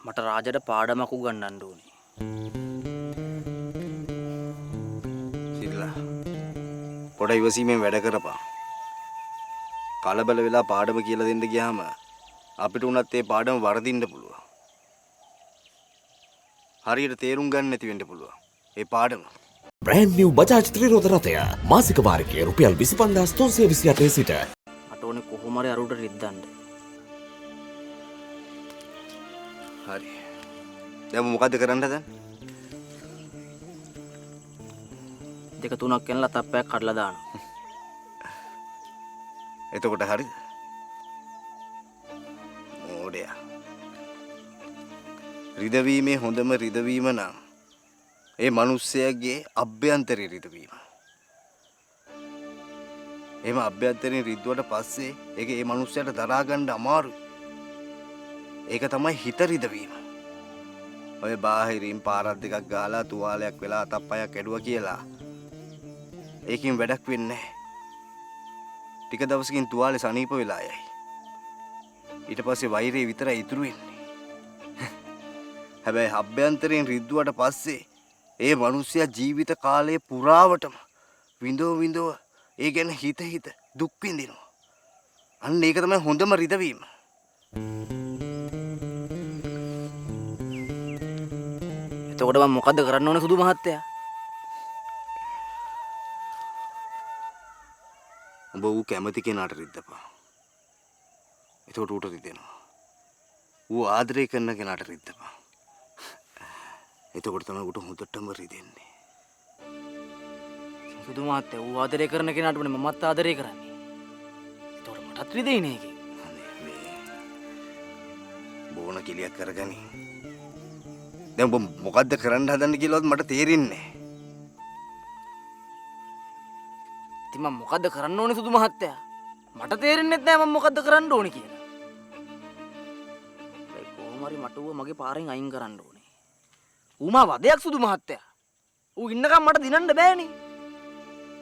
මට රාජට පාඩමක් උගන්වන්න ඕනේ. සිරිලා පොඩ ඉවසීමෙන් වැඩ කරපන්. කලබල වෙලා පාඩම කියලා දෙන්න ගියාම අපිට උනත් ඒ පාඩම වරදින්න පුළුවන්. හරියට තේරුම් ගන්න නැති වෙන්න පුළුවන්. ඒ පාඩම. Brand new Bajaj ත්‍රිරෝද රථය මාසික වාරිකය රුපියල් 25328 සිට. මට ඕනේ කොහොම හරි අරුට රිද්දන්න. හරි. දැන් මොකද්ද කරන්න හදන්නේ? දෙක තුනක් යනලා තප්පයක් කඩලා දානවා. එතකොට හරිද? මොඩයා. රිදවීමේ හොඳම රිදවීම නම් ඒ මිනිස්සයාගේ අභ්‍යන්තරේ රිදවීම. එහෙම අභ්‍යන්තරේ රිද්දුවට පස්සේ ඒක ඒ මිනිස්සයාට දරා ගන්න අමාරුයි. ඒක තමයි හිත රිදවීම. ඔය බාහිරින් පාරක් දෙකක් ගහලා තුවාලයක් වෙලා අතප්පයක් ඇදුවා කියලා ඒකෙන් වැඩක් වෙන්නේ නැහැ. ටික දවසකින් තුවාලේ සනීප වෙලා යයි. ඊට පස්සේ වෛරය විතරයි ඉතුරු වෙන්නේ. හැබැයි අභ්‍යන්තරයෙන් රිද්දුවට පස්සේ ඒ මිනිස්සයා ජීවිත කාලය පුරාවටම විඳව ඒ ගැන හිත දුක් විඳිනවා. අන්න ඒක තමයි හොඳම රිදවීම. එතකොට මම මොකද්ද කරන්න ඕනේ සුදු මහත්තයා? උඹ ඌ කැමති කෙනාට රිද්දපන්. එතකොට ඌට රිදෙනවා. ඌ ආදරය කරන කෙනාට රිද්දපන්. එතකොට තමයි ඌට හොඳටම රිදෙන්නේ. සුදු මහත්තයා ඌ ආදරය කරන කෙනාට වනේ මමත් ආදරය කරන්නේ. එතකොට මටත් රිදෙයිනේ ඒකේ. මේ බෝන කිලියක් කරගනි. දැන් උඹ මොකද්ද කරන්න හදන්නේ කියලාවත් මට තේරෙන්නේ නැහැ. ඉතින් මම මොකද්ද කරන්න ඕනේ සුදු මහත්තයා? මට තේරෙන්නේ නැහැ මම මොකද්ද කරන්න ඕනේ කියලා. ඒ කොහොම හරි මට ඌව මගේ පාරෙන් අයින් කරන්න ඕනේ. ඌ මා වදයක් සුදු මහත්තයා. ඌ ඉන්නකම් මට දිනන්න බෑනේ.